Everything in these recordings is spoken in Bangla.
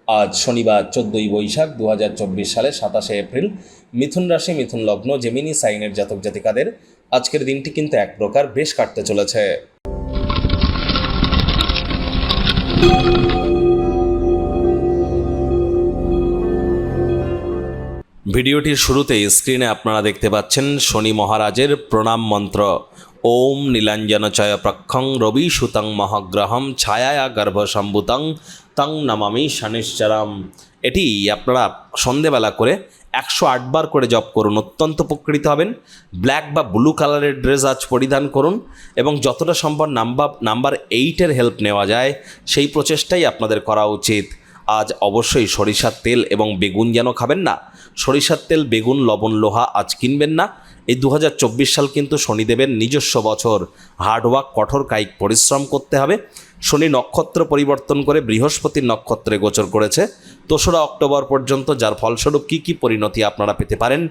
আজ শনিবার 14ই বৈশাখ 2024 সালে 27শে এপ্রিল। মিথুন রাশি, মিথুন লগ্ন, জেমিনি সাইনের জাতক জাতিকাদের আজকের দিনটি কিন্তু এক প্রকার বেশ কাটতে চলেছে। ভিডিওটির শুরুতেই স্ক্রিনে আপনারা দেখতে পাচ্ছেন শনি মহারাজের প্রণাম মন্ত্র। ওম নীলাঞ্জনচয় প্রক্ষং রবি সুতং মহাগ্রহম ছায়া গর্ভসম্ভূতং তং নমামি শনিশ্চরম। এটি আপনারা সন্ধেবেলা করে 108 বার করে জপ করুন, অত্যন্ত উপকৃত হবেন। ব্ল্যাক বা ব্লু কালারের ড্রেস আজ পরিধান করুন এবং যতটা সম্ভব নাম্বার 8-এর হেল্প নেওয়া যায় সেই প্রচেষ্টাই আপনাদের করা উচিত। আজ অবশ্যই সরিষার তেল এবং বেগুন যেন খাবেন না। সরিষার তেল, বেগুন, লবণ, লোহা আজ কিনবেন না। এই 2024 সাল কিন্তু শনিদেবের নিজস্ব বছর। হার্ডওয়ার্ক, কঠোর কায়িক পরিশ্রম করতে হবে। শনি নক্ষত্র পরিবর্তন করে বৃহস্পতির নক্ষত্রে গোচর করেছে 2রা অক্টোবর পর্যন্ত, যার ফলস্বরূপ কী কী পরিণতি আপনারা পেতে পারেন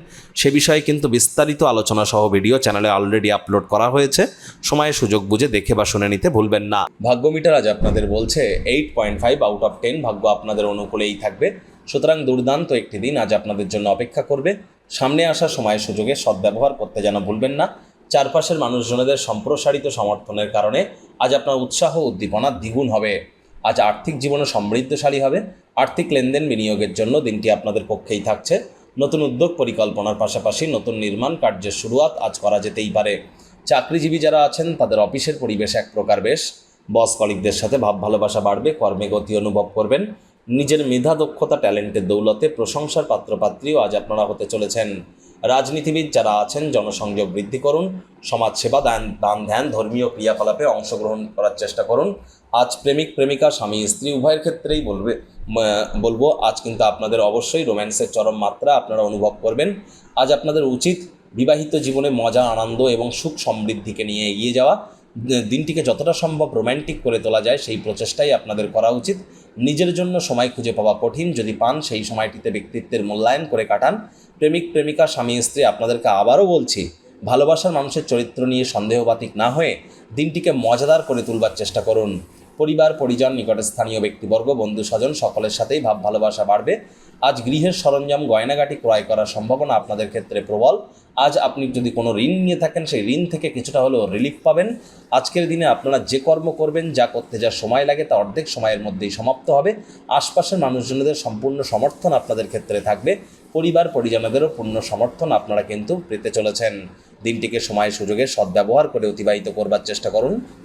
সে বিষয়ে কিন্তু বিস্তারিত আলোচনা সহ ভিডিও চ্যানেলে অলরেডি আপলোড করা হয়েছে। সময় সুযোগ বুঝে দেখে বা শুনে নিতে ভুলবেন না। ভাগ্য মিটার আজ আপনাদের বলছে 8.5 আউট অফ 10 ভাগ্য আপনাদের অনুকূলেই থাকবে। সুতরাং দুর্দান্ত একটি দিন আজ আপনাদের জন্য অপেক্ষা করবে। সামনে আসা সময় সুযোগে সদ্ব্যবহার করতে যেন ভুলবেন না। চারপাশের মানুষজনদের সম্প্রসারিত সমর্থনের কারণে আজ আপনার উৎসাহ উদ্দীপনা দ্বিগুণ হবে। আজ আর্থিক জীবনে সমৃদ্ধশালী হবে। আর্থিক লেনদেন বিনিয়োগের জন্য দিনটি আপনাদের পক্ষেই থাকছে। নতুন উদ্যোগ পরিকল্পনার পাশাপাশি নতুন নির্মাণ কার্যের শুরুয়াত আজ করা যেতেই পারে। চাকরিজীবী যারা আছেন তাদের অফিসের পরিবেশ এক প্রকার বেশ। বস কলিগদের সাথে ভাব ভালোবাসা বাড়বে, কর্মে গতি অনুভব করবেন। নিজের মেধা, দক্ষতা, ট্যালেন্টের দৌলতে প্রশংসার পাত্রপাত্রীও আজ আপনারা হতে চলেছেন। রাজনীতিবিদ যারা আছেন বৃদ্ধি বৃদ্ধি করুন। সমাজসেবা, দান ধ্যান, ধর্মীয় ক্রিয়াকলাপে অংশগ্রহণ করার চেষ্টা করুন। আজ প্রেমিক প্রেমিকা, স্বামী স্ত্রী উভয়ের ক্ষেত্রেই বলবো আজ কিন্তু আপনাদের অবশ্যই রোম্যান্সের চরম মাত্রা আপনারা অনুভব করবেন। আজ আপনাদের উচিত বিবাহিত জীবনে মজা, আনন্দ এবং সুখ সমৃদ্ধিকে নিয়ে এগিয়ে যাওয়া। দিনটিকে যতটা সম্ভব রোম্যান্টিক করে তোলা যায় সেই প্রচেষ্টাই আপনাদের করা উচিত। নিজের জন্য সময় খুঁজে পাওয়া কঠিন, যদি পান সেই সময়টিতে ব্যক্তিত্বের মূল্যায়ন করে কাটান। প্রেমিক প্রেমিকা, স্বামী স্ত্রী আপনাদেরকে আবারও বলছি, ভালোবাসার মানুষের চরিত্র নিয়ে সন্দেহবাতিক না হয়ে দিনটিকে মজাদার করে তুলবার চেষ্টা করুন। পরিবার, পরিজন, নিকটস্থানীয় ব্যক্তিবর্গ, বন্ধু স্বজন সকলের সাথেই ভাব ভালোবাসা বাড়বে। আজ গৃহের সরঞ্জাম, গয়নাগাটি ক্রয় করার সম্ভাবনা আপনাদের ক্ষেত্রে প্রবল। আজ আপনি যদি কোনো ঋণ নিয়ে থাকেন সেই ঋণ থেকে কিছুটা হলেও রিলিফ পাবেন। আজকের দিনে আপনারা যে কর্ম করবেন, যা করতে যা সময় লাগে তা অর্ধেক সময়ের মধ্যেই সমাপ্ত হবে। আশপাশের মানুষজনদের সম্পূর্ণ সমর্থন আপনাদের ক্ষেত্রে থাকবে। পরিবার পরিজনদেরও পূর্ণ সমর্থন আপনারা কিন্তু পেতে চলেছেন। দিনটিকে সময় সুযোগে সদ্ব্যবহার করে অতিবাহিত করবার চেষ্টা করুন।